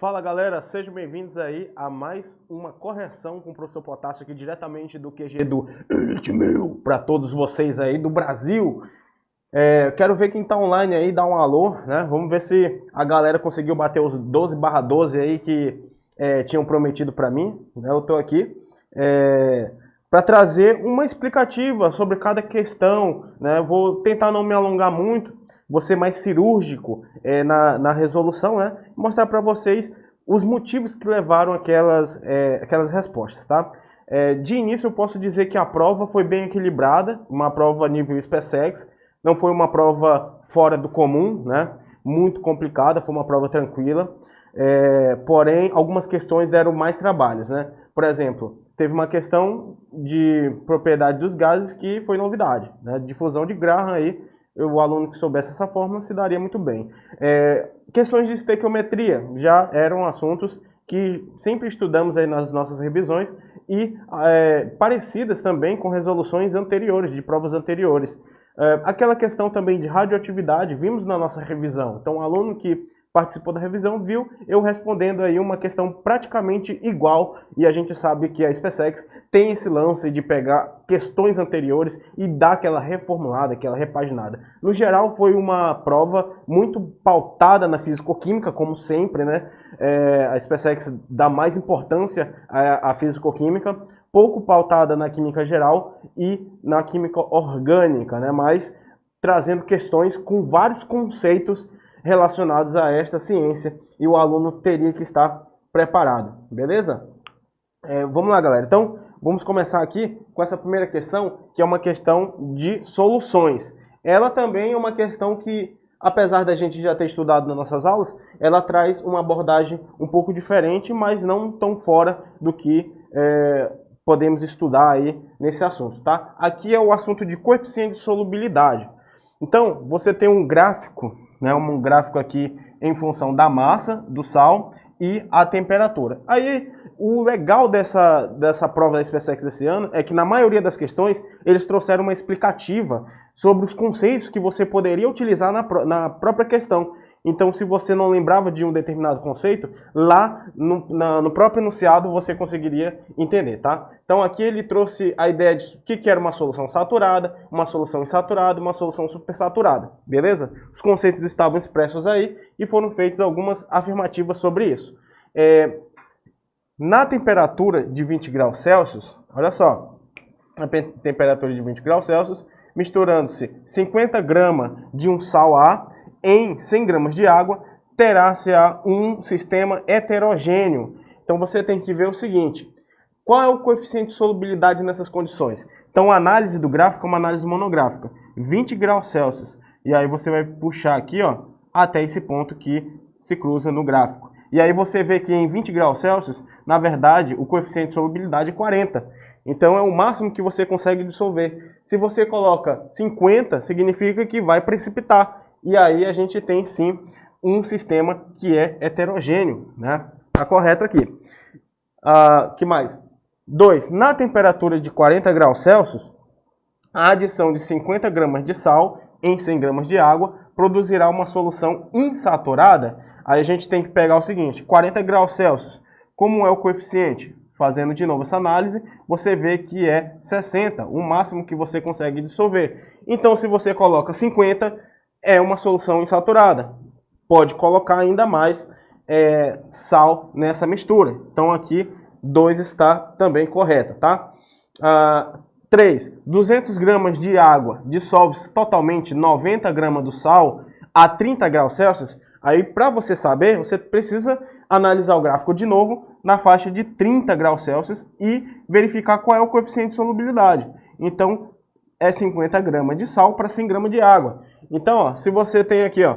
Fala galera, sejam bem-vindos aí a mais uma correção com o professor Potássio aqui diretamente do QG do Elite para todos vocês aí do Brasil. Quero ver quem tá online aí, dá um alô, né? Vamos ver se a galera conseguiu bater os 12/12 aí que tinham prometido para mim, né? Eu tô aqui para trazer uma explicativa sobre cada questão, né? Vou tentar não me alongar muito, vou ser mais cirúrgico na resolução, né? Mostrar para vocês os motivos que levaram aquelas respostas, tá? De início eu posso dizer que a prova foi bem equilibrada, uma prova nível SpaceX, não foi uma prova fora do comum, né? Muito complicada, foi uma prova tranquila, porém algumas questões deram mais trabalhos, né? Por exemplo, teve uma questão de propriedade dos gases que foi novidade, né? Difusão de Graham aí, o aluno que soubesse essa fórmula se daria muito bem. Questões de estequiometria já eram assuntos que sempre estudamos aí nas nossas revisões e parecidas também com resoluções anteriores, de provas anteriores. Aquela questão também de radioatividade, vimos na nossa revisão. Então, o aluno que participou da revisão viu eu respondendo aí uma questão praticamente igual, e a gente sabe que a SpaceX tem esse lance de pegar questões anteriores e dar aquela reformulada, aquela repaginada. No geral, foi uma prova muito pautada na físico-química, como sempre, né? A SpaceX dá mais importância à físico-química, pouco pautada na química geral e na química orgânica, né? Mas trazendo questões com vários conceitos relacionados a esta ciência, e o aluno teria que estar preparado, beleza? Vamos lá, galera. Então, vamos começar aqui com essa primeira questão, que é uma questão de soluções. Ela também é uma questão que, apesar da gente já ter estudado nas nossas aulas, ela traz uma abordagem um pouco diferente, mas não tão fora do que podemos estudar aí nesse assunto, tá? Aqui é o assunto de coeficiente de solubilidade. Então, você tem um gráfico, né, um gráfico aqui em função da massa do sal e a temperatura. Aí, o legal dessa prova da SpaceX desse ano é que na maioria das questões eles trouxeram uma explicativa sobre os conceitos que você poderia utilizar na própria questão. Então, se você não lembrava de um determinado conceito, lá no próprio enunciado você conseguiria entender, tá? Então, aqui ele trouxe a ideia de o que era uma solução saturada, uma solução insaturada, uma solução supersaturada, beleza? Os conceitos estavam expressos aí e foram feitas algumas afirmativas sobre isso. Na temperatura de 20 graus Celsius, olha só, a temperatura de 20 graus Celsius, misturando-se 50 gramas de um sal A em 100 gramas de água, terá-se um sistema heterogêneo. Então você tem que ver o seguinte, qual é o coeficiente de solubilidade nessas condições? Então a análise do gráfico é uma análise monográfica, 20 graus Celsius, e aí você vai puxar aqui, ó, até esse ponto que se cruza no gráfico. E aí você vê que em 20 graus Celsius, na verdade, o coeficiente de solubilidade é 40. Então é o máximo que você consegue dissolver. Se você coloca 50, significa que vai precipitar. E aí a gente tem sim um sistema que é heterogêneo, né? Tá correto aqui. Que mais? 2. Na temperatura de 40 graus Celsius, a adição de 50 gramas de sal em 100 gramas de água produzirá uma solução insaturada. Aí a gente tem que pegar o seguinte, 40 graus Celsius, como é o coeficiente? Fazendo de novo essa análise, você vê que é 60, o máximo que você consegue dissolver. Então, se você coloca 50, é uma solução insaturada. Pode colocar ainda mais sal nessa mistura. Então, aqui, 2 está também correto, tá? 3. 200 gramas de água dissolve totalmente 90 gramas do sal a 30 graus Celsius. Aí, para você saber, você precisa analisar o gráfico de novo na faixa de 30 graus Celsius e verificar qual é o coeficiente de solubilidade. Então, é 50 gramas de sal para 100 gramas de água. Então, ó, se você tem aqui, ó,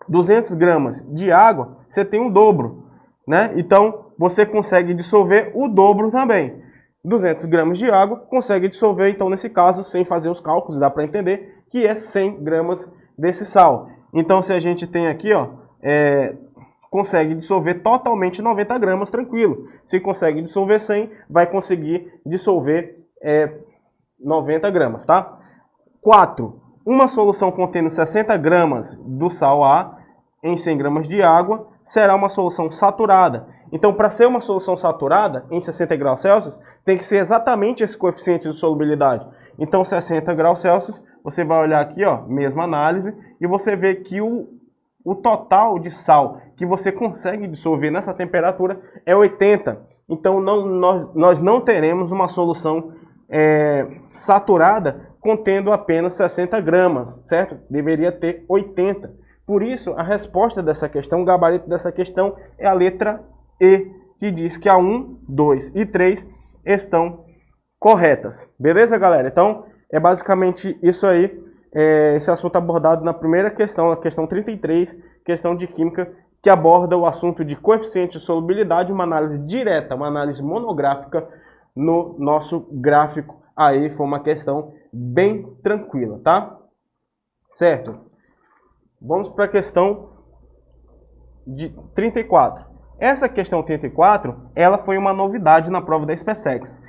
200 gramas de água, você tem o dobro, né? Então, você consegue dissolver o dobro também. 200 gramas de água, consegue dissolver, então, nesse caso, sem fazer os cálculos, dá para entender que é 100 gramas desse sal. Então, se a gente tem aqui, ó, consegue dissolver totalmente 90 gramas, tranquilo. Se consegue dissolver 100, vai conseguir dissolver 90 gramas, tá? 4. Uma solução contendo 60 gramas do sal A em 100 gramas de água, será uma solução saturada. Então, para ser uma solução saturada, em 60 graus Celsius, tem que ser exatamente esse coeficiente de solubilidade. Então, 60 graus Celsius, você vai olhar aqui, ó, mesma análise, e você vê que o total de sal que você consegue dissolver nessa temperatura é 80. Então, nós não teremos uma solução saturada contendo apenas 60 gramas, certo? Deveria ter 80. Por isso, a resposta dessa questão, o gabarito dessa questão é a letra E, que diz que a 1, 2 e 3 estão corretas. Beleza, galera? Então, é basicamente isso aí. Esse assunto abordado na primeira questão, a questão 33, questão de química, que aborda o assunto de coeficiente de solubilidade, uma análise direta, uma análise monográfica no nosso gráfico. Aí foi uma questão bem tranquila, tá? Certo? Vamos para a questão de 34. Essa questão 34, ela foi uma novidade na prova da SpaceX,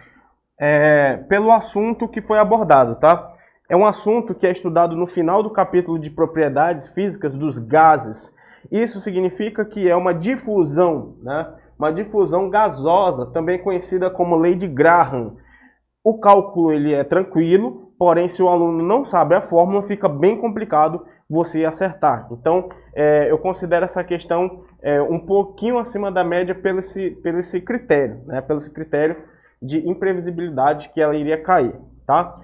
pelo assunto que foi abordado, tá? É um assunto que é estudado no final do capítulo de propriedades físicas dos gases. Isso significa que é uma difusão, né? Uma difusão gasosa, também conhecida como lei de Graham. O cálculo ele é tranquilo, porém se o aluno não sabe a fórmula, fica bem complicado você acertar. Então, eu considero essa questão um pouquinho acima da média pelo esse critério, né? Pelo esse critério de imprevisibilidade que ela iria cair, tá?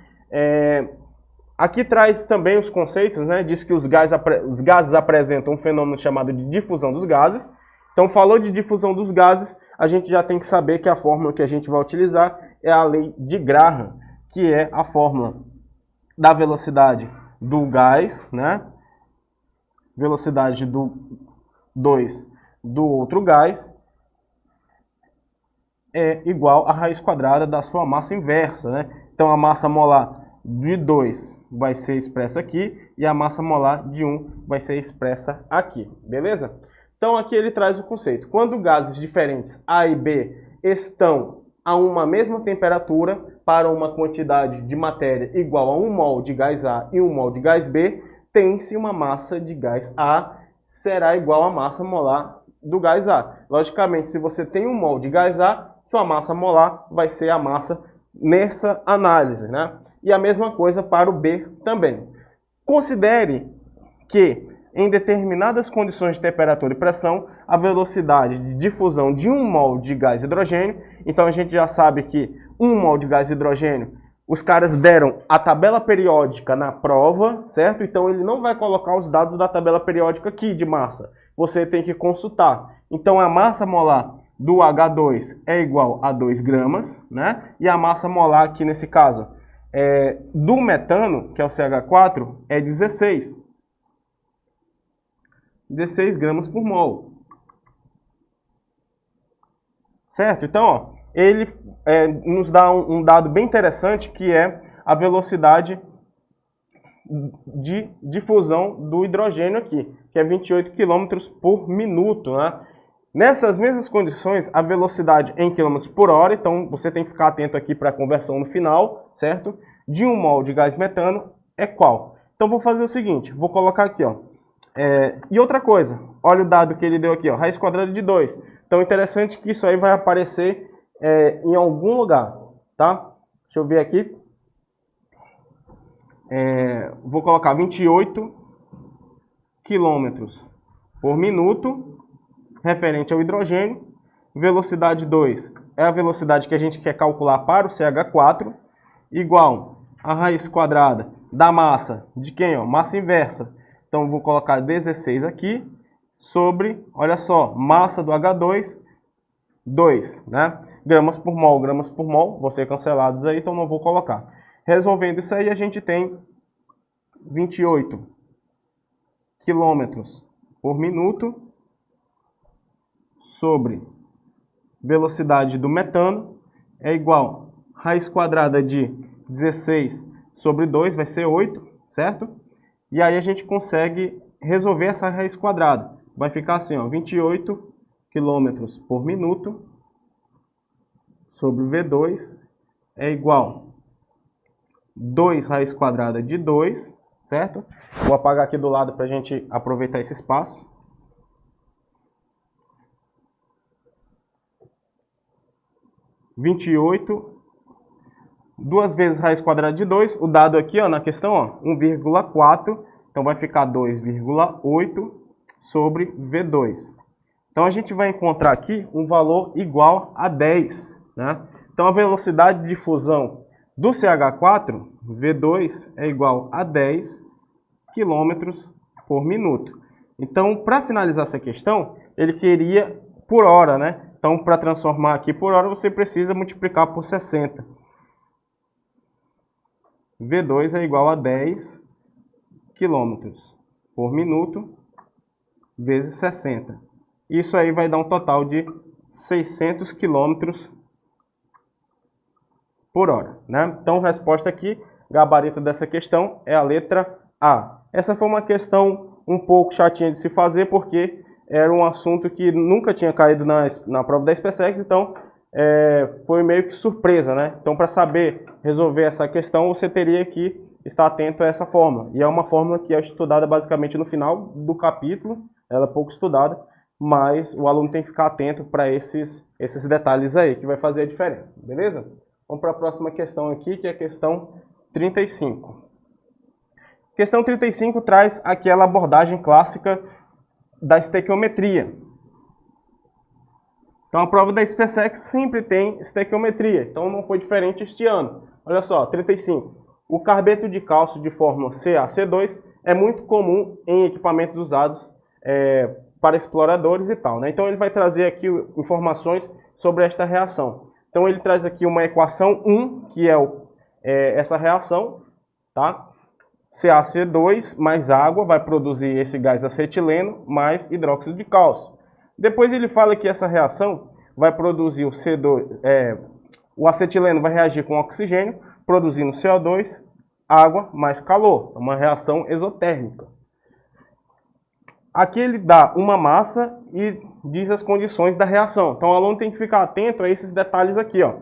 Aqui traz também os conceitos, né? Diz que os gases apresentam um fenômeno chamado de difusão dos gases. Então, falou de difusão dos gases, a gente já tem que saber que a fórmula que a gente vai utilizar é a lei de Graham, que é a fórmula da velocidade do gás, né? Velocidade do 2 do outro gás é igual à raiz quadrada da sua massa inversa, né? Então, a massa molar de 2 vai ser expressa aqui e a massa molar de 1 vai ser expressa aqui, beleza? Então, aqui ele traz o conceito. Quando gases diferentes A e B estão a uma mesma temperatura para uma quantidade de matéria igual a 1 mol de gás A e 1 mol de gás B, tem-se uma massa de gás A será igual à massa molar do gás A. Logicamente, se você tem 1 mol de gás A, sua massa molar vai ser a massa nessa análise, né? E a mesma coisa para o B também. Considere que em determinadas condições de temperatura e pressão, a velocidade de difusão de 1 mol de gás hidrogênio, então a gente já sabe que 1 mol de gás hidrogênio, os caras deram a tabela periódica na prova, certo? Então ele não vai colocar os dados da tabela periódica aqui de massa. Você tem que consultar. Então a massa molar do H2 é igual a 2 gramas, né? E a massa molar aqui nesse caso do metano, que é o CH4, é 16 gramas por mol. Certo? Então, ó, ele nos dá um dado bem interessante, que é a velocidade de difusão do hidrogênio aqui, que é 28 km por minuto, né? Nessas mesmas condições, a velocidade em km por hora, então você tem que ficar atento aqui para a conversão no final, certo? De 1 mol de gás metano é qual? Então vou fazer o seguinte, vou colocar aqui, ó. E outra coisa, olha o dado que ele deu aqui, ó, raiz quadrada de 2. Então interessante que isso aí vai aparecer em algum lugar, tá? Deixa eu ver aqui. Vou colocar 28 km por minuto, referente ao hidrogênio. Velocidade 2 é a velocidade que a gente quer calcular para o CH4, igual a raiz quadrada da massa de quem? Ó? Massa inversa. Então, vou colocar 16 aqui, sobre, olha só, massa do H2, 2, né? Gramas por mol, vão ser cancelados aí, então não vou colocar. Resolvendo isso aí, a gente tem 28 km por minuto, sobre velocidade do metano, é igual a raiz quadrada de 16 sobre 2, vai ser 8, certo? E aí a gente consegue resolver essa raiz quadrada. Vai ficar assim, ó, 28 km por minuto sobre V2 é igual 2 raiz quadrada de 2, certo? Vou apagar aqui do lado para a gente aproveitar esse espaço. 28, 2 vezes raiz quadrada de 2, o dado aqui ó, na questão, ó, 1,4, então vai ficar 2,8 sobre V2. Então a gente vai encontrar aqui um valor igual a 10, né? Então a velocidade de difusão do CH4, V2, é igual a 10 km por minuto. Então, para finalizar essa questão, ele queria por hora, né? Então, para transformar aqui por hora, você precisa multiplicar por 60. V2 é igual a 10 km por minuto vezes 60. Isso aí vai dar um total de 600 km por hora, né? Então, a resposta aqui, gabarito dessa questão, é a letra A. Essa foi uma questão um pouco chatinha de se fazer, porque era um assunto que nunca tinha caído na prova da SpaceX, então foi meio que surpresa, né? Então, para saber resolver essa questão, você teria que estar atento a essa fórmula. E é uma fórmula que é estudada basicamente no final do capítulo, ela é pouco estudada, mas o aluno tem que ficar atento para esses detalhes aí, que vai fazer a diferença, beleza? Vamos para a próxima questão aqui, que é a questão 35. Questão 35 traz aquela abordagem clássica da estequiometria. Então, a prova da SpaceX sempre tem estequiometria, então não foi diferente este ano. Olha só, 35. O carbeto de cálcio de fórmula CaC2 é muito comum em equipamentos usados para exploradores e tal, né? Então, ele vai trazer aqui informações sobre esta reação. Então, ele traz aqui uma equação 1, que é essa reação, tá? CaC2 mais água vai produzir esse gás acetileno mais hidróxido de cálcio. Depois ele fala que essa reação vai produzir o C2, o acetileno vai reagir com oxigênio, produzindo CO2, água mais calor. É uma reação exotérmica. Aqui ele dá uma massa e diz as condições da reação. Então o aluno tem que ficar atento a esses detalhes aqui, ó.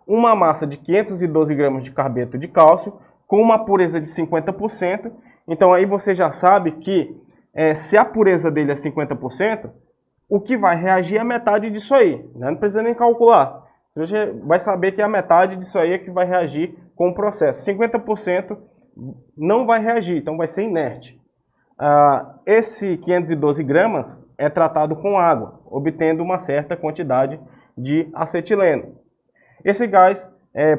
Uma massa de 512 gramas de carbeto de cálcio com uma pureza de 50%. Então aí você já sabe que se a pureza dele é 50%, o que vai reagir é a metade disso aí, né? Não precisa nem calcular. Você vai saber que a metade disso aí é que vai reagir com o processo. 50% não vai reagir, então vai ser inerte. Esse 512 gramas é tratado com água, obtendo uma certa quantidade de acetileno. Esse gás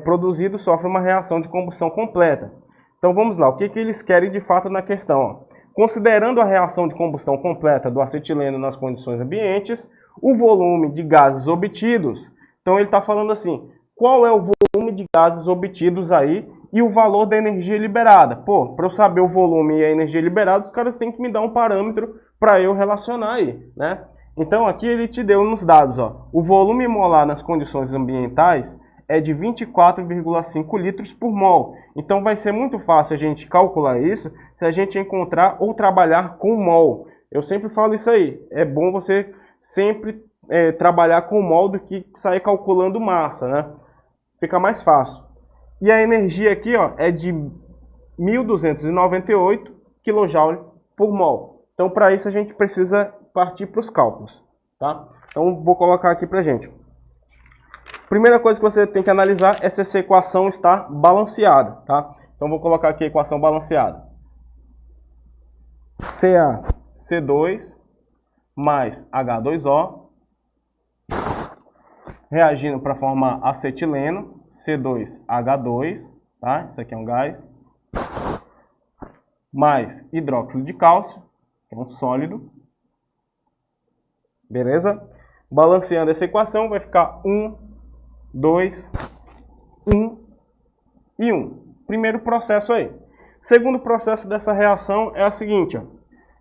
produzido sofre uma reação de combustão completa. Então vamos lá, o que eles querem de fato na questão? Ó. Considerando a reação de combustão completa do acetileno nas condições ambientes, o volume de gases obtidos. Então ele está falando assim, qual é o volume de gases obtidos aí e o valor da energia liberada? Pô, para eu saber o volume e a energia liberada, os caras têm que me dar um parâmetro para eu relacionar aí, né? Então aqui ele te deu nos dados, ó, o volume molar nas condições ambientais é de 24,5 litros por mol. Então vai ser muito fácil a gente calcular isso se a gente encontrar ou trabalhar com mol. Eu sempre falo isso aí. É bom você sempre trabalhar com mol do que sair calculando massa, né? Fica mais fácil. E a energia aqui, ó, é de 1.298 kJ por mol. Então para isso a gente precisa partir para os cálculos, tá? Então vou colocar aqui para a gente. Primeira coisa que você tem que analisar é se essa equação está balanceada, tá? Então vou colocar aqui a equação balanceada. CaC2 mais H2O reagindo para formar acetileno, C2H2, tá? Isso aqui é um gás. Mais hidróxido de cálcio, que é um sólido. Beleza? Balanceando essa equação vai ficar 1, 2, 1 e 1. Primeiro processo aí. Segundo processo dessa reação é o seguinte, ó.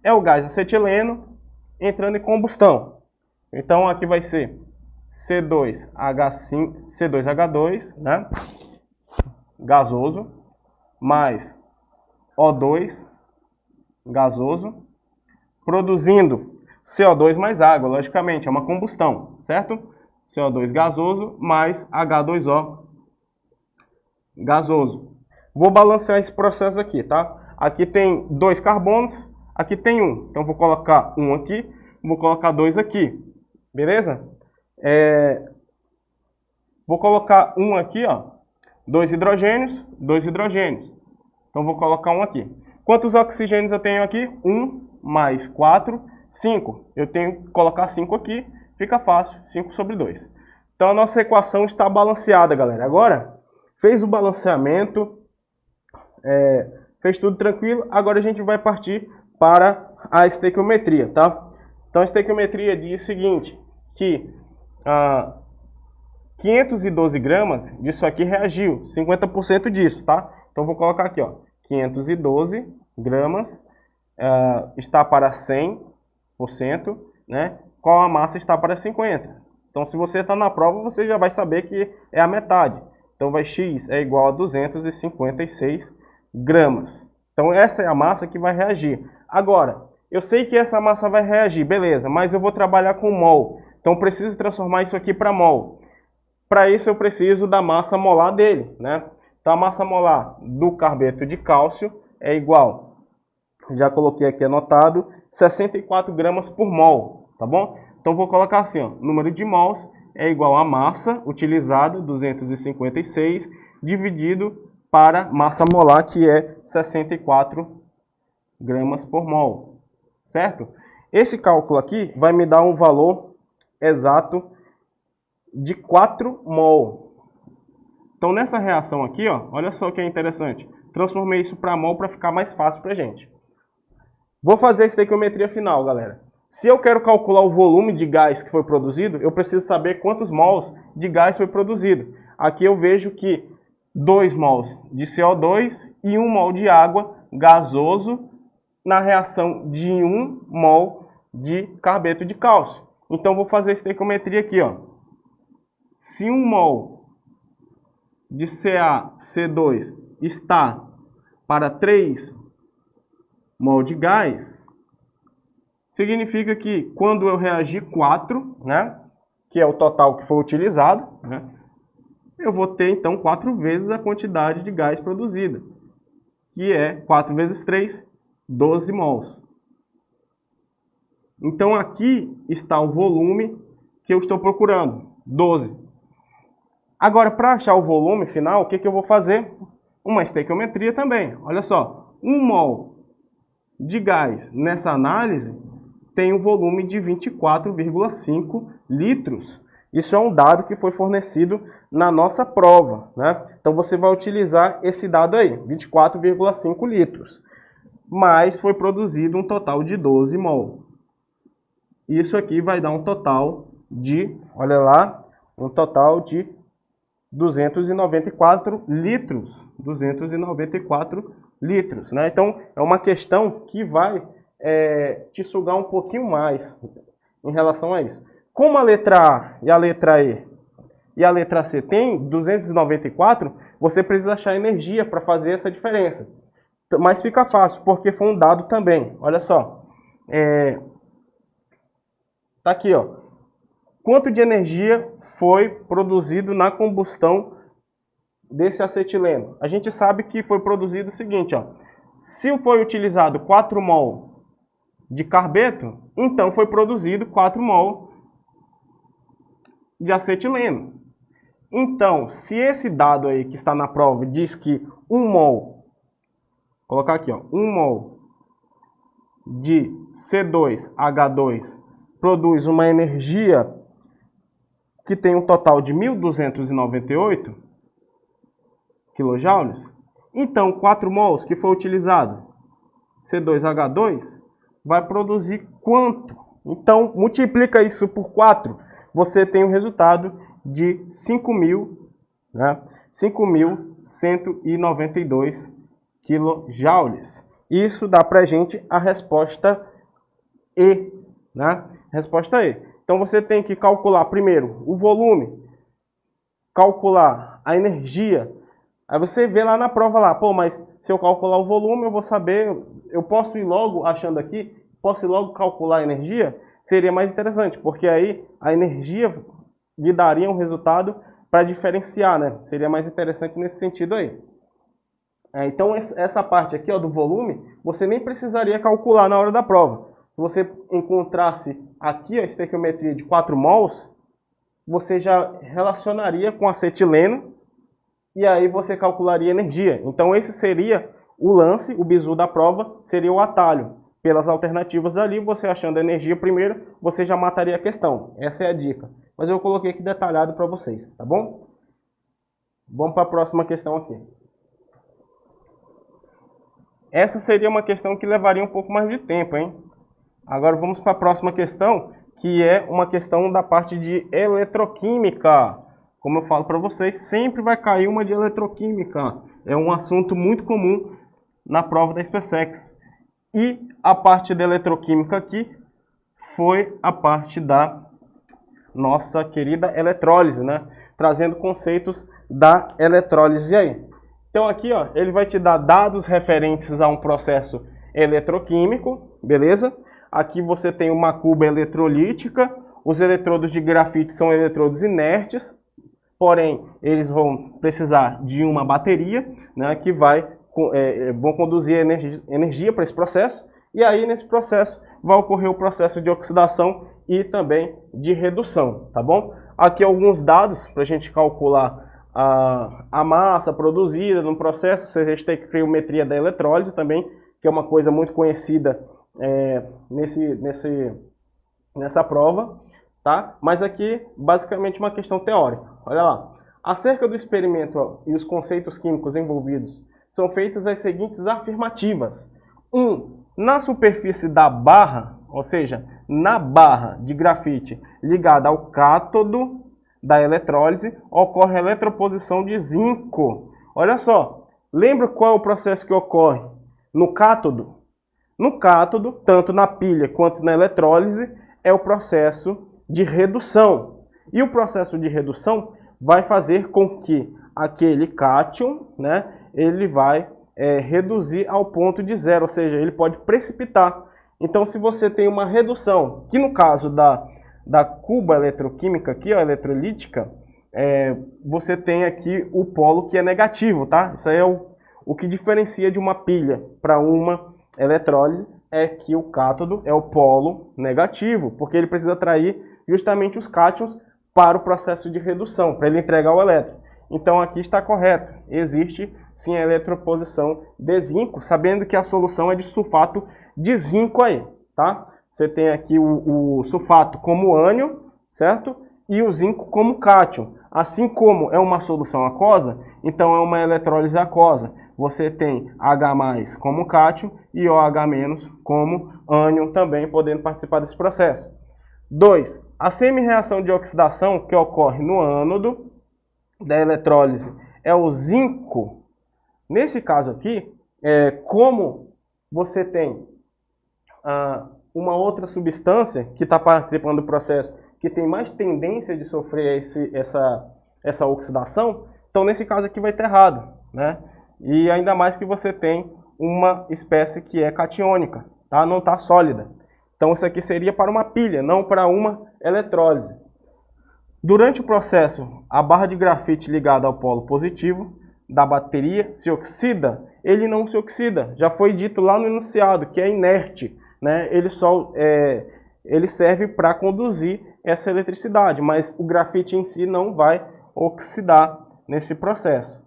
É o gás acetileno entrando em combustão. Então aqui vai ser C2H2, né? Gasoso, mais O2, gasoso, produzindo CO2 mais água, logicamente, é uma combustão, certo? CO2 gasoso mais H2O gasoso. Vou balancear esse processo aqui, tá? Aqui tem 2 carbonos, aqui tem 1. Então vou colocar 1 aqui, vou colocar 2 aqui. Beleza? Vou colocar um aqui, ó. 2 hidrogênios, 2 hidrogênios. Então, vou colocar um aqui. Quantos oxigênios eu tenho aqui? 1 mais 4, 5. Eu tenho que colocar 5 aqui, fica fácil, 5 sobre 2. Então, a nossa equação está balanceada, galera. Agora, fez o balanceamento, fez tudo tranquilo. Agora, a gente vai partir para a estequiometria, tá? Então, a estequiometria diz o seguinte, que 512 gramas disso aqui reagiu, 50% disso, tá? Então, vou colocar aqui, ó, 512 gramas está para 100%, né? Qual a massa está para 50%. Então, se você está na prova, você já vai saber que é a metade. Então, vai x é igual a 256 gramas. Então, essa é a massa que vai reagir. Agora, eu sei que essa massa vai reagir, beleza, mas eu vou trabalhar com mol. Então, eu preciso transformar isso aqui para mol. Para isso, eu preciso da massa molar dele, né? Então, a massa molar do carbeto de cálcio é igual, já coloquei aqui anotado, 64 gramas por mol, tá bom? Então, vou colocar assim, ó, número de mols é igual a massa utilizada, 256, dividido para massa molar, que é 64 gramas por mol, certo? Esse cálculo aqui vai me dar um valor exato de 4 mol. Então, nessa reação aqui, ó, olha só o que é interessante. Transformei isso para mol para ficar mais fácil para a gente. Vou fazer a estequiometria final, galera. Se eu quero calcular o volume de gás que foi produzido, eu preciso saber quantos mols de gás foi produzido. Aqui eu vejo que 2 mols de CO2 e 1 mol de água gasoso na reação de 1 mol de carbeto de cálcio. Então, vou fazer a estequiometria aqui, ó. Se 1 mol de CaC2 está para 3 mol de gás, significa que quando eu reagir 4, né, que é o total que foi utilizado, né, eu vou ter então 4 vezes a quantidade de gás produzida, que é 4 vezes 3, 12 mols. Então aqui está o volume que eu estou procurando, 12. Agora, para achar o volume final, o que eu vou fazer? Uma estequiometria também. Olha só, 1 mol de gás nessa análise tem um volume de 24,5 litros. Isso é um dado que foi fornecido na nossa prova, né? Então você vai utilizar esse dado aí, 24,5 litros. Mas foi produzido um total de 12 mol. Isso aqui vai dar um total de, olha lá, um total de 294 litros. 294 litros, né? Então, é uma questão que vai te sugar um pouquinho mais em relação a isso. Como a letra A e a letra E e a letra C tem 294, você precisa achar energia para fazer essa diferença. Mas fica fácil, porque foi um dado também. Olha só. Tá aqui, ó. Quanto de energia foi produzido na combustão desse acetileno? A gente sabe que foi produzido o seguinte, ó. Se foi utilizado 4 mol de carbeto, então foi produzido 4 mol de acetileno. Então, se esse dado aí que está na prova diz que 1 mol, vou colocar aqui, ó, 1 mol de C2H2 produz uma energia que tem um total de 1.298 kJ, então 4 mols que foi utilizado, C2H2, vai produzir quanto? Então, multiplica isso por 4, você tem o resultado de 5.000, né? 5.192 kJ. Isso dá pra gente a resposta E, né? Resposta E. Então, você tem que calcular primeiro o volume, calcular a energia. Aí você vê lá na prova lá, pô, mas se eu calcular o volume, eu vou saber, eu posso ir logo achando aqui, posso ir logo calcular a energia? Seria mais interessante, porque aí a energia lhe daria um resultado para diferenciar, né? Seria mais interessante nesse sentido aí. Então, essa parte aqui, ó, do volume, você nem precisaria calcular na hora da prova. Se você encontrasse aqui a estequiometria de 4 mols, você já relacionaria com acetileno e aí você calcularia energia. Então esse seria o lance, o bizu da prova seria o atalho. Pelas alternativas ali, você achando a energia primeiro, você já mataria a questão. Essa é a dica. Mas eu coloquei aqui detalhado para vocês, tá bom? Vamos para a próxima questão aqui. Essa seria uma questão que levaria um pouco mais de tempo, hein? Agora vamos para a próxima questão, que é uma questão da parte de eletroquímica. Como eu falo para vocês, sempre vai cair uma de eletroquímica. É um assunto muito comum na prova da SpaceX. E a parte da eletroquímica aqui foi a parte da nossa querida eletrólise, né? Trazendo conceitos da eletrólise aí. Então aqui, ó, ele vai te dar dados referentes a um processo eletroquímico, beleza? Aqui você tem uma cuba eletrolítica, os eletrodos de grafite são eletrodos inertes, porém eles vão precisar de uma bateria, né, que vão conduzir energia para esse processo, e aí nesse processo vai ocorrer o processo de oxidação e também de redução, tá bom? Aqui alguns dados para a gente calcular a massa produzida no processo. A gente tem a criometria da eletrólise também, que é uma coisa muito conhecida nessa prova, tá? Mas aqui basicamente uma questão teórica. Olha lá. Acerca do experimento, ó, e os conceitos químicos envolvidos, são feitas as seguintes afirmativas. 1. Na superfície da barra, ou seja, na barra de grafite ligada ao cátodo da eletrólise, ocorre a eletroposição de zinco. Olha só, lembra qual é o processo que ocorre no cátodo? No cátodo, tanto na pilha quanto na eletrólise, é o processo de redução. E o processo de redução vai fazer com que aquele cátion, né, ele vai reduzir ao ponto de zero, ou seja, ele pode precipitar. Então, se você tem uma redução, que no caso da cuba eletroquímica aqui, ó, eletrolítica, você tem aqui o polo que é negativo, tá? Isso aí é o que diferencia de uma pilha para uma eletrólise, é que o cátodo é o polo negativo, porque ele precisa atrair justamente os cátions para o processo de redução, para ele entregar o elétron. Então aqui está correto, existe sim a eletroposição de zinco, sabendo que a solução é de sulfato de zinco aí, tá? Você tem aqui o sulfato como ânion, certo? E o zinco como cátion. Assim como é uma solução aquosa, então é uma eletrólise aquosa. Você tem H+ como cátion e OH- como ânion também, podendo participar desse processo. 2. A semi-reação de oxidação que ocorre no ânodo da eletrólise é o zinco. Nesse caso aqui, como você tem uma outra substância que está participando do processo, que tem mais tendência de sofrer essa oxidação, então nesse caso aqui vai estar errado, né? E ainda mais que você tem uma espécie que é catiônica, tá? Não está sólida. Então isso aqui seria para uma pilha, não para uma eletrólise. Durante o processo, a barra de grafite ligada ao polo positivo da bateria se oxida? Ele não se oxida, já foi dito lá no enunciado, que é inerte, né? Ele serve para conduzir essa eletricidade, mas o grafite em si não vai oxidar nesse processo.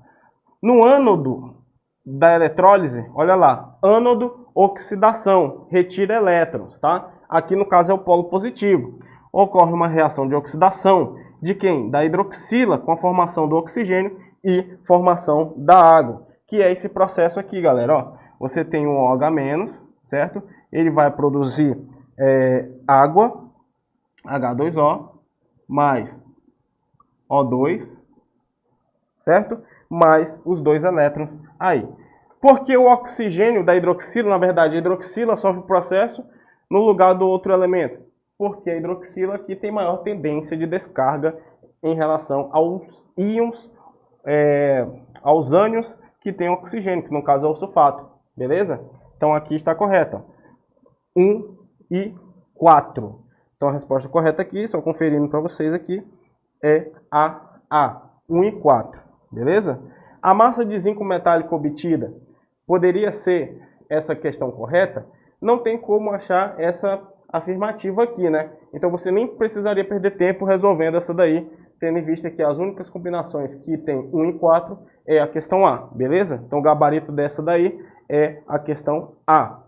No ânodo da eletrólise, olha lá, ânodo, oxidação, retira elétrons, tá? Aqui no caso é o polo positivo. Ocorre uma reação de oxidação de quem? Da hidroxila, com a formação do oxigênio e formação da água, que é esse processo aqui, galera. Ó, você tem um OH-, certo? Ele vai produzir água, H2O, mais O2, certo? Mais os 2 elétrons aí. Porque o oxigênio da hidroxila, na verdade, a hidroxila sofre o processo no lugar do outro elemento? Porque a hidroxila aqui tem maior tendência de descarga em relação aos íons, aos ânions que tem oxigênio, que no caso é o sulfato, beleza? Então aqui está correto, 1 e 4. Então a resposta correta aqui, só conferindo para vocês aqui, é A, 1 e 4, beleza? A massa de zinco metálico obtida poderia ser essa questão correta? Não tem como achar essa afirmativa aqui, né? Então você nem precisaria perder tempo resolvendo essa daí, tendo em vista que as únicas combinações que tem 1 e 4 é a questão A, beleza? Então o gabarito dessa daí é a questão A.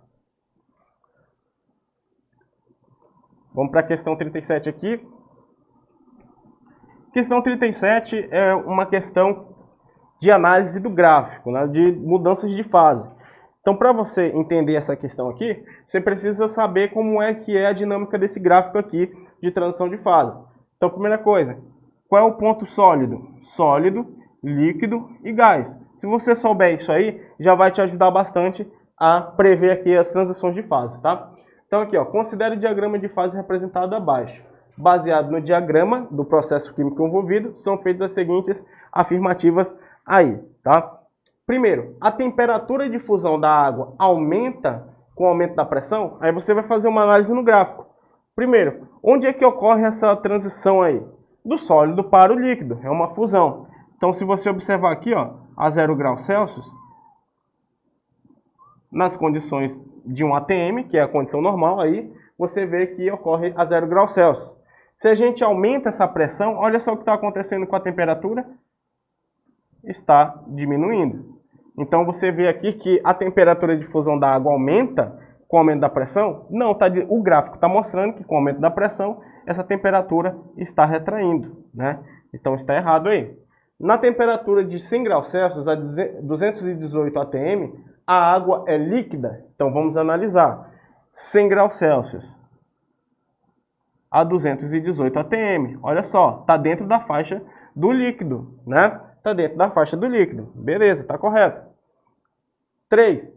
Vamos para a questão 37 aqui. Questão 37 é uma questão de análise do gráfico, né, de mudanças de fase. Então, para você entender essa questão aqui, você precisa saber como é que é a dinâmica desse gráfico aqui de transição de fase. Então, primeira coisa, qual é o ponto sólido? Sólido, líquido e gás. Se você souber isso aí, já vai te ajudar bastante a prever aqui as transições de fase, tá? Então aqui, ó, considere o diagrama de fase representado abaixo. Baseado no diagrama do processo químico envolvido, são feitas as seguintes afirmativas aí, tá? Primeiro, a temperatura de fusão da água aumenta com o aumento da pressão? Aí você vai fazer uma análise no gráfico. Primeiro, onde é que ocorre essa transição aí? Do sólido para o líquido, é uma fusão. Então se você observar aqui, ó, a 0 graus Celsius, nas condições de um ATM, que é a condição normal, aí você vê que ocorre a 0 graus Celsius. Se a gente aumenta essa pressão, olha só o que está acontecendo com a temperatura. Está diminuindo. Então você vê aqui que a temperatura de fusão da água aumenta com o aumento da pressão? Não, o gráfico está mostrando que com o aumento da pressão, essa temperatura está retraindo, né? Então está errado aí. Na temperatura de 100 graus Celsius a 218 atm, a água é líquida. Então vamos analisar. 100 graus Celsius a 218 atm. Olha só, está dentro da faixa do líquido, né? Está dentro da faixa do líquido. Beleza, está correto. 3.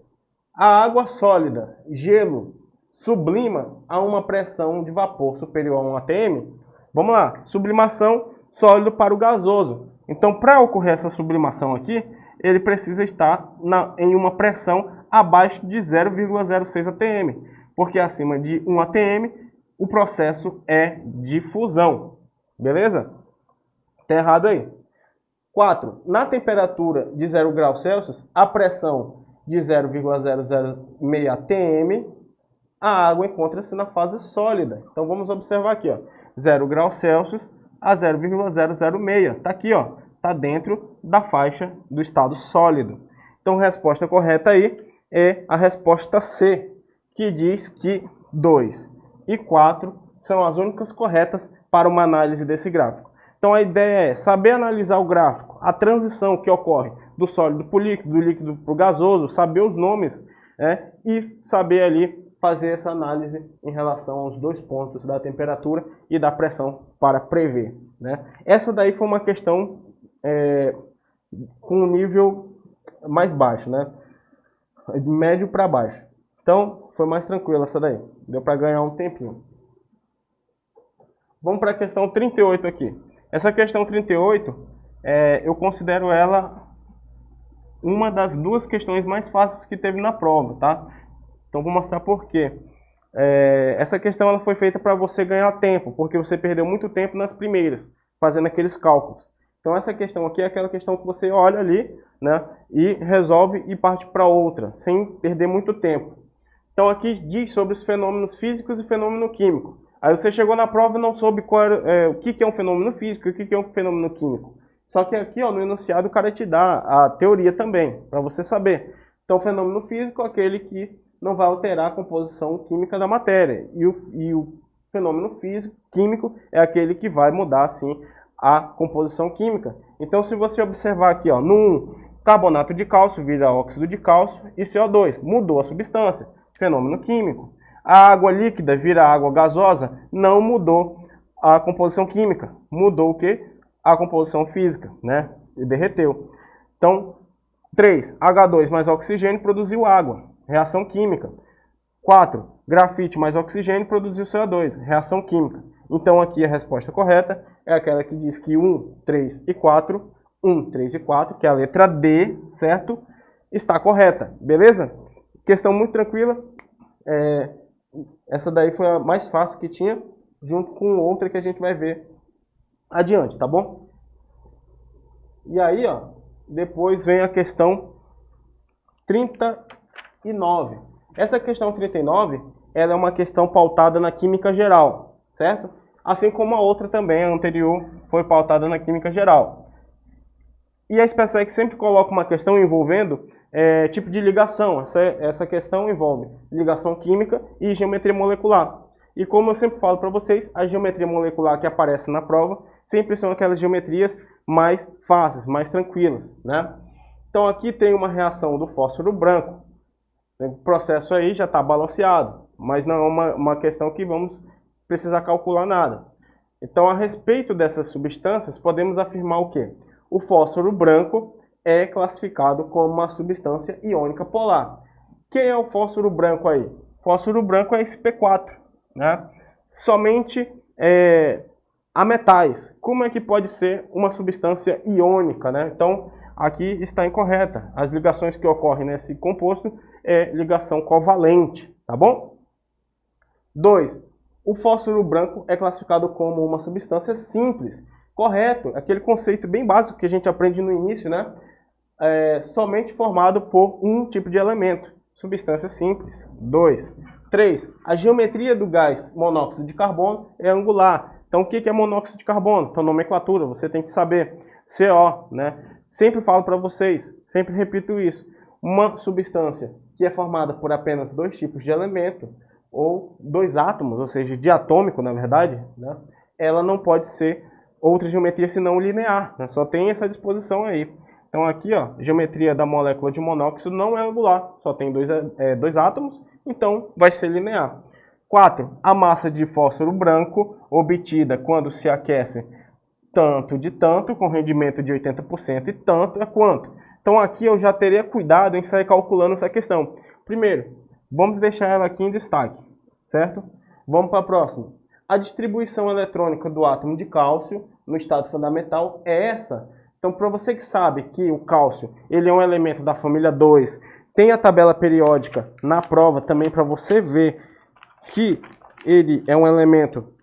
A água sólida, gelo, sublima a uma pressão de vapor superior a 1 atm. Vamos lá, sublimação sólido para o gasoso. Então, para ocorrer essa sublimação aqui, ele precisa estar em uma pressão abaixo de 0,06 atm, porque acima de 1 atm o processo é de fusão. Beleza? Tá errado aí. 4. Na temperatura de 0 graus Celsius, a pressão de 0,006 atm, a água encontra-se na fase sólida. Então vamos observar aqui, ó, 0 graus Celsius a 0,006. Está aqui, ó, está dentro da faixa do estado sólido. Então a resposta correta aí é a resposta C, que diz que 2 e 4 são as únicas corretas para uma análise desse gráfico. Então a ideia é saber analisar o gráfico, a transição que ocorre do sólido para o líquido, do líquido para o gasoso, saber os nomes, né, e saber ali fazer essa análise em relação aos dois pontos da temperatura e da pressão para prever, né? Essa daí foi uma questão com um nível mais baixo, né? De médio para baixo. Então foi mais tranquila essa daí, deu para ganhar um tempinho. Vamos para a questão 38 aqui. Essa questão 38, eu considero ela uma das duas questões mais fáceis que teve na prova, tá? Então vou mostrar por quê. Essa questão ela foi feita para você ganhar tempo, porque você perdeu muito tempo nas primeiras, fazendo aqueles cálculos. Então essa questão aqui é aquela questão que você olha ali, né, e resolve e parte para outra, sem perder muito tempo. Então aqui diz sobre os fenômenos físicos e fenômeno químico. Aí você chegou na prova e não soube o que é um fenômeno físico e o que é um fenômeno químico. Só que aqui, ó, no enunciado o cara te dá a teoria também, para você saber. Então o fenômeno físico é aquele que não vai alterar a composição química da matéria. E o fenômeno químico é aquele que vai mudar, sim, a composição química. Então se você observar aqui, ó, no 1, carbonato de cálcio vira óxido de cálcio e CO2. Mudou a substância, fenômeno químico. A água líquida vira água gasosa, não mudou a composição química. Mudou o quê? A composição física, né? E derreteu. Então, 3. H2 mais oxigênio produziu água, reação química. 4. Grafite mais oxigênio produziu CO2, reação química. Então, aqui a resposta correta é aquela que diz que 1, 3 e 4, 1, 3 e 4, que é a letra D, certo? Está correta, beleza? Questão muito tranquila. Essa daí foi a mais fácil que tinha, junto com outra que a gente vai ver adiante, tá bom? E aí, ó, depois vem a questão 39. Essa questão 39 ela é uma questão pautada na química geral, certo? Assim como a outra também, a anterior, foi pautada na química geral. E a SpaceX sempre coloca uma questão envolvendo tipo de ligação. Essa questão envolve ligação química e geometria molecular. E como eu sempre falo para vocês, a geometria molecular que aparece na prova sempre são aquelas geometrias mais fáceis, mais tranquilas, né? Então aqui tem uma reação do fósforo branco. O processo aí já está balanceado, mas não é uma questão que vamos precisar calcular nada. Então, a respeito dessas substâncias, podemos afirmar o quê? O fósforo branco é classificado como uma substância iônica polar. Quem é o fósforo branco aí? Fósforo branco é esse P4, né? Somente a metais. Como é que pode ser uma substância iônica, né? Então, aqui está incorreta. As ligações que ocorrem nesse composto é ligação covalente, tá bom? 2. O fósforo branco é classificado como uma substância simples. Correto, aquele conceito bem básico que a gente aprende no início, né? Somente formado por um tipo de elemento, substância simples. 2. 3. A geometria do gás monóxido de carbono é angular. Então, o que é monóxido de carbono? Então, nomenclatura, você tem que saber. CO, né? Sempre falo para vocês, sempre repito isso. Uma substância que é formada por apenas dois tipos de elemento, ou dois átomos, ou seja, diatômico, na verdade, né? Ela não pode ser outra geometria senão linear, né? Só tem essa disposição aí. Então aqui, ó, a geometria da molécula de monóxido não é angular, só tem dois átomos, então vai ser linear. 4. A massa de fósforo branco obtida quando se aquece tanto de tanto, com rendimento de 80%, e tanto é quanto. Então aqui eu já teria cuidado em sair calculando essa questão. Primeiro, vamos deixar ela aqui em destaque, certo? Vamos para a próxima. A distribuição eletrônica do átomo de cálcio no estado fundamental é essa. Então, para você que sabe que o cálcio ele é um elemento da família 2, tem a tabela periódica na prova também para você ver que ele é um elemento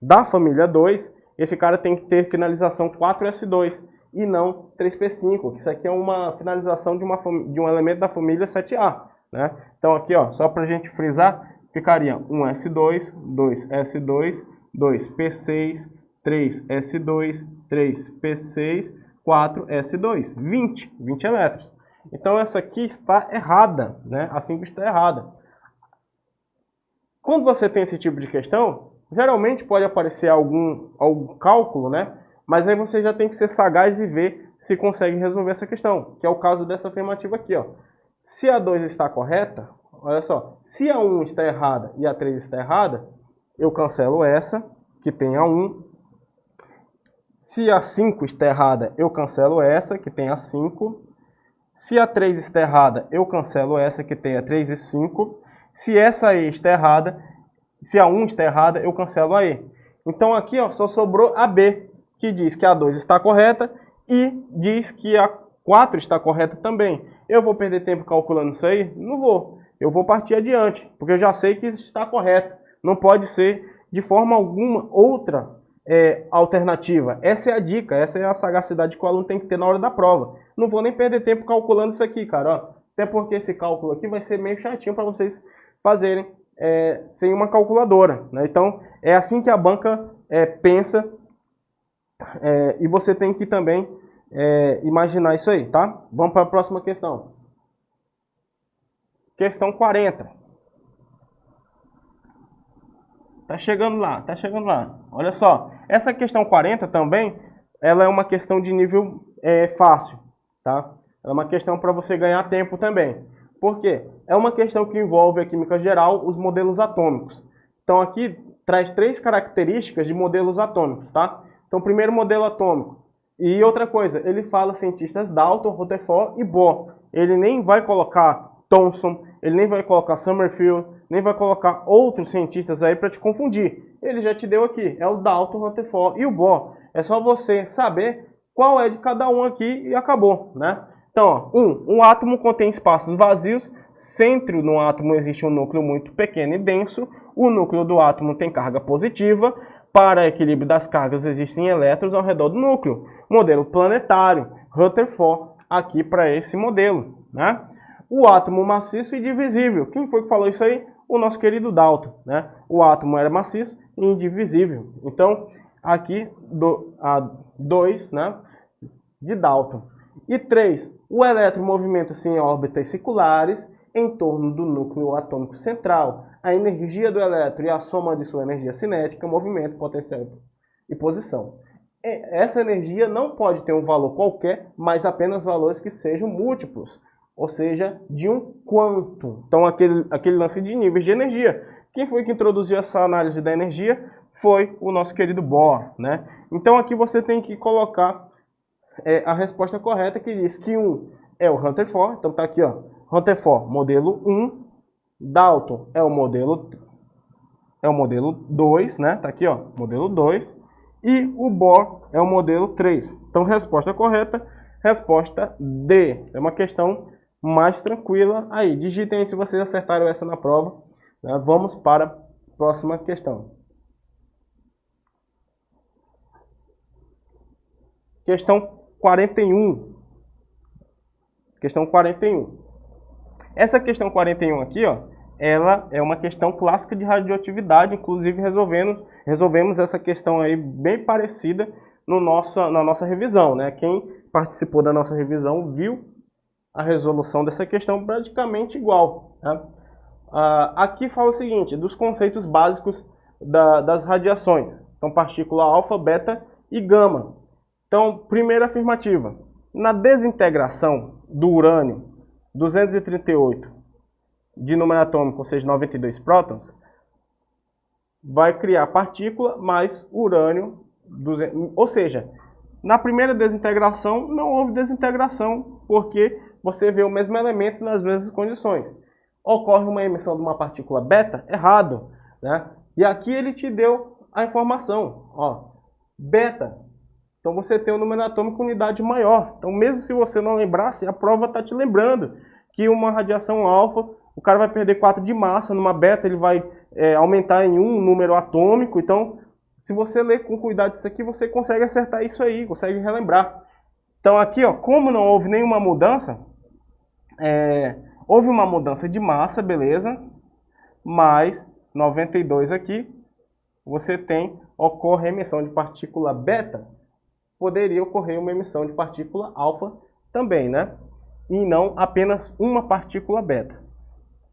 da família 2, esse cara tem que ter finalização 4s2 e não 3p5. Isso aqui é uma finalização de um elemento da família 7a. Né? Então aqui, ó, só para a gente frisar, ficaria 1s2, 2s2, 2p6, 3s2, 3p6, 4s2, 20 elétrons. Então essa aqui está errada, né? A 5 está errada. Quando você tem esse tipo de questão, geralmente pode aparecer algum cálculo, né? Mas aí você já tem que ser sagaz e ver se consegue resolver essa questão, que é o caso dessa afirmativa aqui, ó. Se a 2 está correta, olha só, se a 1 está errada e a 3 está errada, eu cancelo essa, que tem a 1. Se a 5 está errada, eu cancelo essa, que tem a 5. Se a 3 está errada, eu cancelo essa, que tem a 3 e 5. Se essa aí está errada, se a 1 está errada, eu cancelo a E. Então aqui, ó, só sobrou a B, que diz que a 2 está correta e diz que a 4 está correta também. Eu vou perder tempo calculando isso aí? Não vou. Eu vou partir adiante, porque eu já sei que está correto. Não pode ser de forma alguma outra alternativa. Essa é a dica, essa é a sagacidade que o aluno tem que ter na hora da prova. Não vou nem perder tempo calculando isso aqui, cara. Ó. Até porque esse cálculo aqui vai ser meio chatinho para vocês fazerem sem uma calculadora. Né? Então, é assim que a banca pensa e você tem que também imaginar isso aí, tá? Vamos para a próxima questão. Questão 40. Tá chegando lá, tá chegando lá. Olha só, essa questão 40 também, ela é uma questão de nível fácil, tá? É uma questão para você ganhar tempo também. Por quê? É uma questão que envolve a química geral, os modelos atômicos. Então aqui traz 3 características de modelos atômicos, tá? Então primeiro modelo atômico. E outra coisa, ele fala cientistas Dalton, Rutherford e Bohr. Ele nem vai colocar Thomson, ele nem vai colocar Summerfield, nem vai colocar outros cientistas aí para te confundir. Ele já te deu aqui, é o Dalton, Rutherford e o Bohr. É só você saber qual é de cada um aqui e acabou, né? Então, ó, um átomo contém espaços vazios, centro no átomo existe um núcleo muito pequeno e denso, o núcleo do átomo tem carga positiva, para equilíbrio das cargas existem elétrons ao redor do núcleo. Modelo planetário, Rutherford, aqui para esse modelo, né? O átomo maciço e divisível. Quem foi que falou isso aí? o nosso querido Dalton, né? O átomo era maciço e indivisível. Então, aqui, 2, né, de Dalton. E 3, o elétron movimenta-se em órbitas circulares em torno do núcleo atômico central. A energia do elétron e a soma de sua energia cinética, movimento, potencial e posição. Essa energia não pode ter um valor qualquer, mas apenas valores que sejam múltiplos, ou seja, de um quanto. Então, aquele lance de níveis de energia. Quem foi que introduziu essa análise da energia? Foi o nosso querido Bohr, né? Então, aqui você tem que colocar a resposta correta, que diz que 1 é o Rutherford. Então, tá aqui, ó, Rutherford, modelo 1. Dalton é o modelo 2, né? Tá aqui, ó, modelo 2. E o Bohr é o modelo 3. Então, resposta correta, resposta D. É uma questão mais tranquila aí. Digitem aí se vocês acertaram essa na prova, né? Vamos para a próxima questão. Questão 41. Questão 41. Essa questão 41 aqui, ó, ela é uma questão clássica de radioatividade, inclusive resolvemos essa questão aí bem parecida na nossa revisão, né? Quem participou da nossa revisão viu a resolução dessa questão praticamente igual, né? Aqui fala o seguinte, dos conceitos básicos das radiações. Então, partícula alfa, beta e gama. Então, primeira afirmativa. Na desintegração do urânio 238 de número atômico, ou seja, 92 prótons, vai criar partícula mais urânio, ou seja, na primeira desintegração não houve desintegração, porque você vê o mesmo elemento nas mesmas condições. Ocorre uma emissão de uma partícula beta? Errado, né? E aqui ele te deu a informação, ó, beta. Então você tem um número atômico unidade maior. Então mesmo se você não lembrasse, a prova está te lembrando que uma radiação alfa, o cara vai perder 4 de massa, numa beta ele vai aumentar em 1 número atômico. Então, se você ler com cuidado isso aqui, você consegue acertar isso aí, consegue relembrar. Então aqui, ó, como não houve nenhuma mudança, houve uma mudança de massa, beleza, mas 92 aqui, você tem, ocorre a emissão de partícula beta, poderia ocorrer uma emissão de partícula alfa também, né? E não apenas uma partícula beta.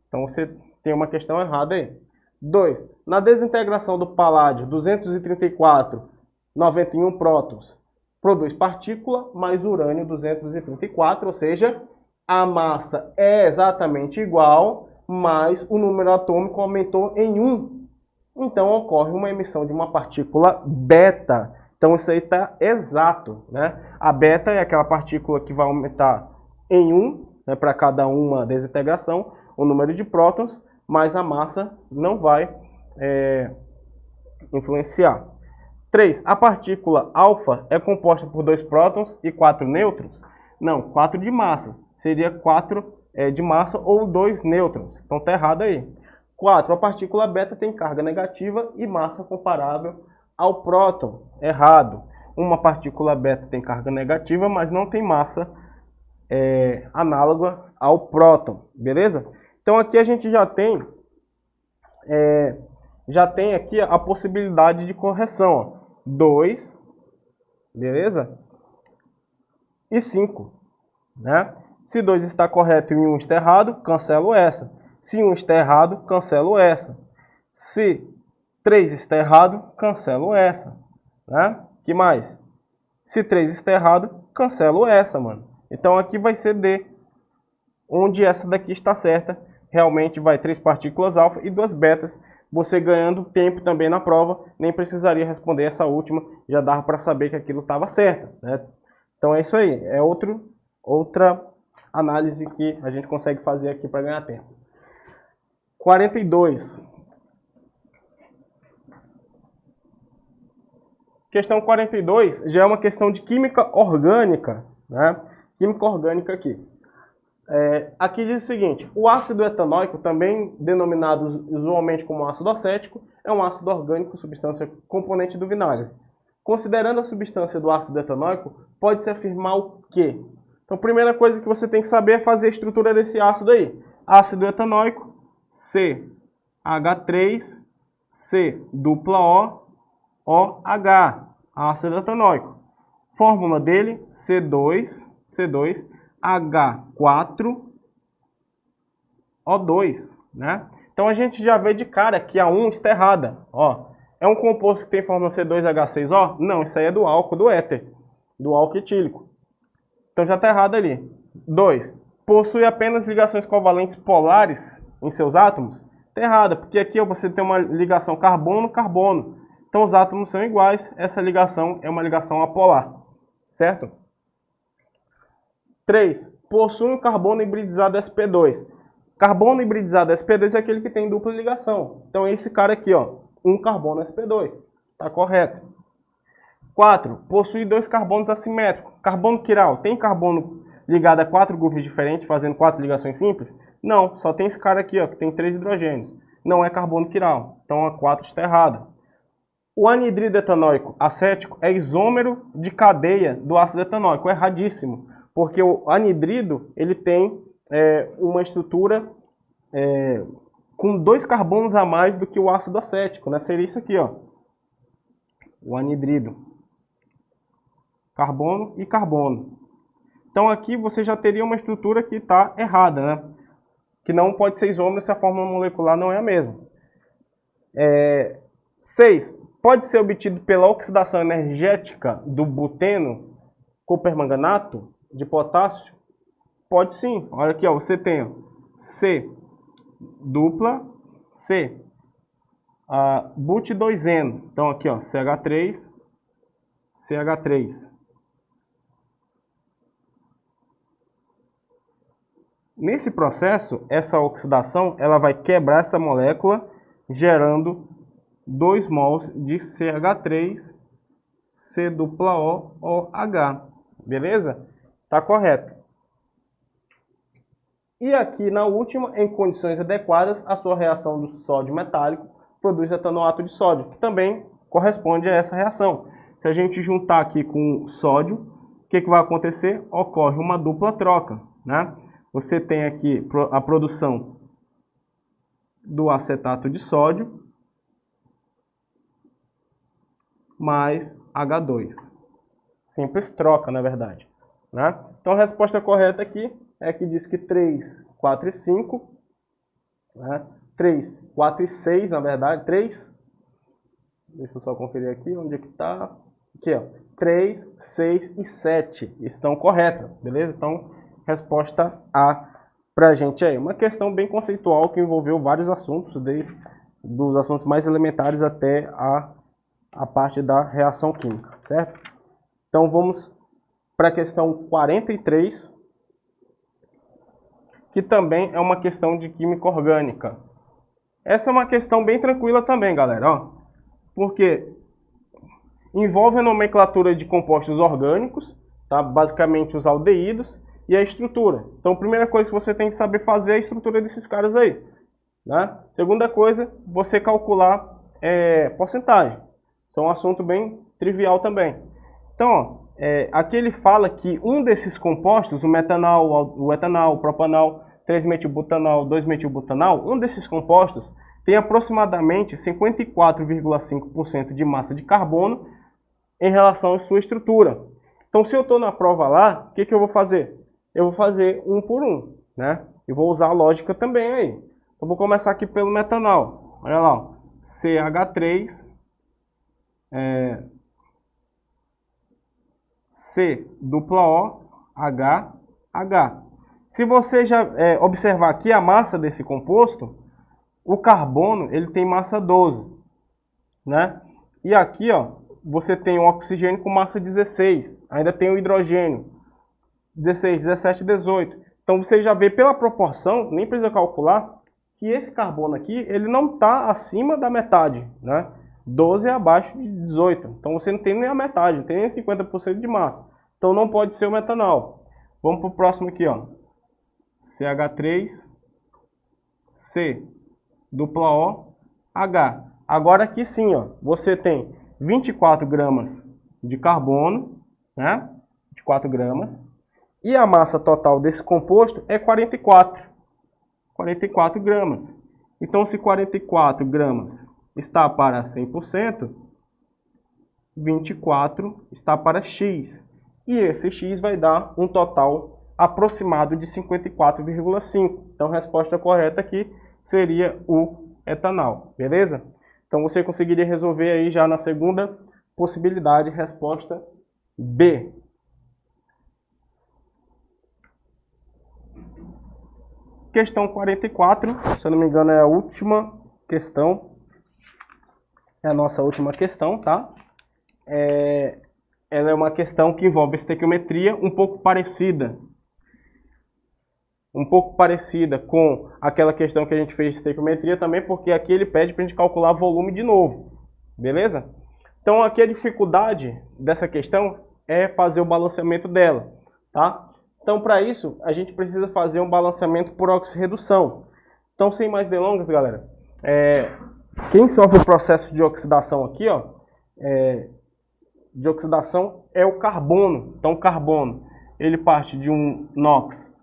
Então você tem uma questão errada aí. 2. Na desintegração do paládio 234, 91 prótons, produz partícula mais urânio 234, ou seja, a massa é exatamente igual, mas o número atômico aumentou em 1. Então ocorre uma emissão de uma partícula beta. Então isso aí está exato, né? A beta é aquela partícula que vai aumentar em 1, né, para cada uma desintegração, o número de prótons, mas a massa não vai influenciar. 3. A partícula alfa é composta por 2 prótons e 4 nêutrons? Não, 4 de massa. Seria 4 de massa ou 2 nêutrons. Então está errado aí. 4. A partícula beta tem carga negativa e massa comparável ao próton. Errado. Uma partícula beta tem carga negativa, mas não tem massa análoga ao próton. Beleza? Então aqui a gente já tem aqui a possibilidade de correção. Ó. 2, beleza? E 5. Né? Se 2 está correto e 1 está errado, cancelo essa. Se 1 está errado, cancelo essa. Se 3 está errado, cancelo essa. Né? Que mais? Se 3 está errado, cancelo essa, mano. Então aqui vai ser D, onde essa daqui está certa. Realmente vai 3 partículas alfa e 2 betas. Você ganhando tempo também na prova, nem precisaria responder essa última. Já dava para saber que aquilo estava certo. Né? Então é isso aí. É outra análise que a gente consegue fazer aqui para ganhar tempo. 42. Questão 42 já é uma questão de química orgânica, né? Química orgânica aqui. Aqui diz o seguinte, o ácido etanóico, também denominado usualmente como ácido acético, é um ácido orgânico, substância componente do vinagre. Considerando a substância do ácido etanóico, pode-se afirmar o quê? Então, a primeira coisa que você tem que saber é fazer a estrutura desse ácido aí. Ácido etanóico, C, H3C dupla O, OH, ácido etanóico. Fórmula dele, C2H4O2, né? Então a gente já vê de cara que a 1 está errada. Ó, é um composto que tem fórmula C2H6O? Não, isso aí é do álcool, do éter, do álcool etílico. Então já está errado ali. 2. Possui apenas ligações covalentes polares em seus átomos? Está errada, porque aqui você tem uma ligação carbono-carbono. Então os átomos são iguais, essa ligação é uma ligação apolar, certo? 3. Possui um carbono hibridizado sp2. Carbono hibridizado sp2 é aquele que tem dupla ligação. Então esse cara aqui, ó, um carbono sp2, está correto. 4. Possui 2 carbonos assimétricos. Carbono quiral, tem carbono ligado a 4 grupos diferentes, fazendo 4 ligações simples? Não, só tem esse cara aqui, ó, que tem 3 hidrogênios. Não é carbono quiral, então a 4 está errada. O anidrido etanóico acético é isômero de cadeia do ácido etanóico. É erradíssimo, porque o anidrido ele tem uma estrutura com 2 carbonos a mais do que o ácido acético, né? Seria isso aqui, ó, o anidrido. Carbono e carbono. Então aqui você já teria uma estrutura que está errada, né? Que não pode ser isômero se a fórmula molecular não é a mesma. 6. Pode ser obtido pela oxidação energética do buteno com permanganato de potássio? Pode sim. Olha aqui, ó, você tem ó, C dupla C, but2eno. Então aqui, ó, CH3, CH3. Nesse processo, essa oxidação ela vai quebrar essa molécula, gerando 2 mols de CH3, C dupla O, OH. Beleza? Tá correto. E aqui na última, em condições adequadas, a sua reação do sódio metálico produz etanoato de sódio, que também corresponde a essa reação. Se a gente juntar aqui com sódio, o que vai acontecer? Ocorre uma dupla troca, né? Você tem aqui a produção do acetato de sódio mais H2. Simples troca, na verdade, né? Então a resposta correta aqui é que diz que 3, 4 e 5, né? 3, 4 e 6, na verdade, 3, deixa eu só conferir aqui, onde é que está? Aqui, ó, 3, 6 e 7 estão corretas, beleza? Então, resposta A pra gente aí. Uma questão bem conceitual que envolveu vários assuntos, desde dos assuntos mais elementares até a parte da reação química, certo? Então vamos para a questão 43, que também é uma questão de química orgânica. Essa é uma questão bem tranquila também, galera, ó, porque envolve a nomenclatura de compostos orgânicos, tá? Basicamente os aldeídos, e a estrutura. Então, a primeira coisa que você tem que saber fazer é a estrutura desses caras aí, né? Segunda coisa, você calcular porcentagem. Então, é um assunto bem trivial também. Então, ó, aqui ele fala que um desses compostos, o metanal, o etanal, o propanal, 3-metilbutanal, 2-metilbutanal, um desses compostos tem aproximadamente 54,5% de massa de carbono em relação à sua estrutura. Então, se eu estou na prova lá, o que eu vou fazer? Eu vou fazer um por um, né? E vou usar a lógica também aí. Então, vou começar aqui pelo metanal. Olha lá, ó. CH3, C dupla O, H, H. Se você já observar aqui a massa desse composto, o carbono ele tem massa 12, né? E aqui, ó, você tem o oxigênio com massa 16, ainda tem o hidrogênio 16, 17, 18. Então você já vê pela proporção, nem precisa calcular, que esse carbono aqui ele não está acima da metade, né? 12 é abaixo de 18. Então você não tem nem a metade, não tem nem 50% de massa. Então não pode ser o metanal. Vamos para o próximo aqui, ó. CH3, C, dupla O, H. Agora aqui sim, ó, você tem 24 gramas de carbono, né? 24 gramas. E a massa total desse composto é 44 gramas. Então, se 44 gramas está para 100%, 24 está para X. E esse X vai dar um total aproximado de 54,5. Então, a resposta correta aqui seria o etanol, beleza? Então, você conseguiria resolver aí já na segunda possibilidade, resposta B. Questão 44, se eu não me engano é a última questão, é a nossa última questão, tá? Ela é uma questão que envolve estequiometria um pouco parecida com aquela questão que a gente fez de estequiometria também, porque aqui ele pede para a gente calcular volume de novo, beleza? Então aqui a dificuldade dessa questão é fazer o balanceamento dela, tá? Então para isso a gente precisa fazer um balanceamento por oxirredução. Então sem mais delongas, galera, quem sofre o processo de oxidação aqui, ó, de oxidação é o carbono. Então o carbono ele parte de um NOx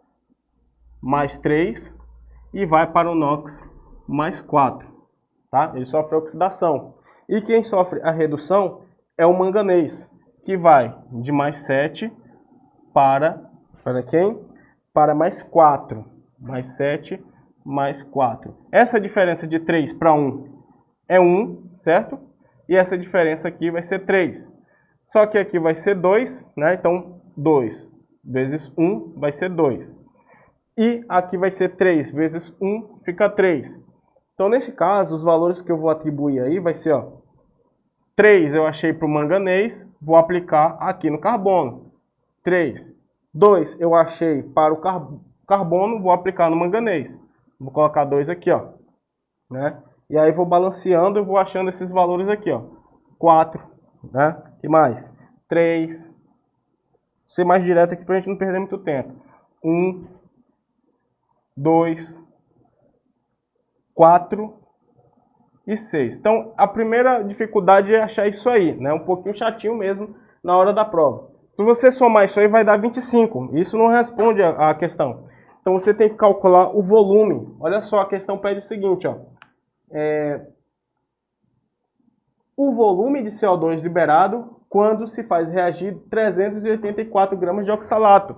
mais 3 e vai para o NOx mais 4, tá? Ele sofre oxidação. E quem sofre a redução é o manganês, que vai de mais 7 para quem? Para mais 4. Mais 7, mais 4. Essa diferença de 3 para 1 é 1, certo? E essa diferença aqui vai ser 3. Só que aqui vai ser 2, né? Então 2 vezes 1 vai ser 2. E aqui vai ser 3 vezes 1 fica 3. Então nesse caso, os valores que eu vou atribuir aí vai ser, ó, 3 eu achei para o manganês, vou aplicar aqui no carbono. 3. 2 eu achei para o carbono, vou aplicar no manganês. Vou colocar 2 aqui, ó, né? E aí vou balanceando e vou achando esses valores aqui, ó. 4, né? Que mais? 3. Vou ser mais direto aqui para a gente não perder muito tempo. 1, 2, 4 e 6. Então, a primeira dificuldade é achar isso aí, né? Um pouquinho chatinho mesmo na hora da prova. Se você somar isso aí, vai dar 25. Isso não responde a questão. Então, você tem que calcular o volume. Olha só, a questão pede o seguinte, ó. O volume de CO2 liberado quando se faz reagir 384 gramas de oxalato.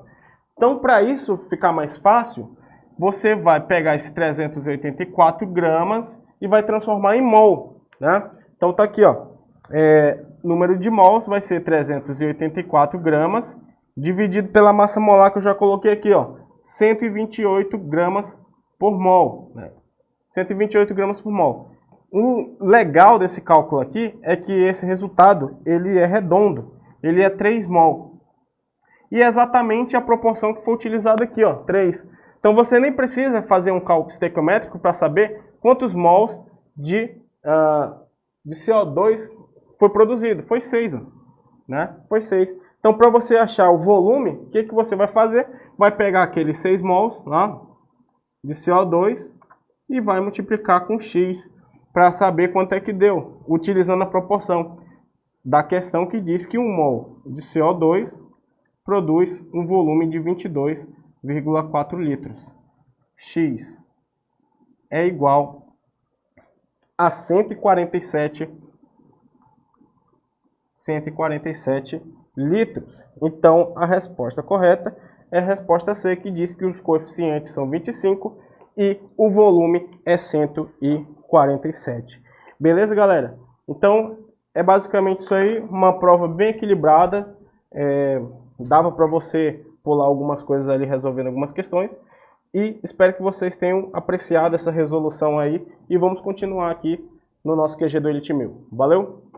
Então, para isso ficar mais fácil, você vai pegar esse 384 gramas e vai transformar em mol, né? Então tá aqui, ó, número de mols vai ser 384 gramas, dividido pela massa molar que eu já coloquei aqui, ó, 128 gramas por mol, né? 128 gramas por mol. O legal desse cálculo aqui é que esse resultado, ele é redondo, ele é 3 mol. E é exatamente a proporção que foi utilizada aqui, ó, 3. Então você nem precisa fazer um cálculo estequiométrico para saber quantos mols de CO2 foi produzido. Foi 6, né? Foi 6. Então para você achar o volume, o que você vai fazer? Vai pegar aqueles 6 mols lá, de CO2 e vai multiplicar com X para saber quanto é que deu, utilizando a proporção da questão que diz que 1 mol de CO2 produz um volume de 22,4 litros. X é igual a 147 litros. Então, a resposta correta é a resposta C, que diz que os coeficientes são 25 e o volume é 147. Beleza, galera? Então, é basicamente isso aí, uma prova bem equilibrada. Dava para você pular algumas coisas ali resolvendo algumas questões. E espero que vocês tenham apreciado essa resolução aí. E vamos continuar aqui no nosso QG do Elite 1000. Valeu!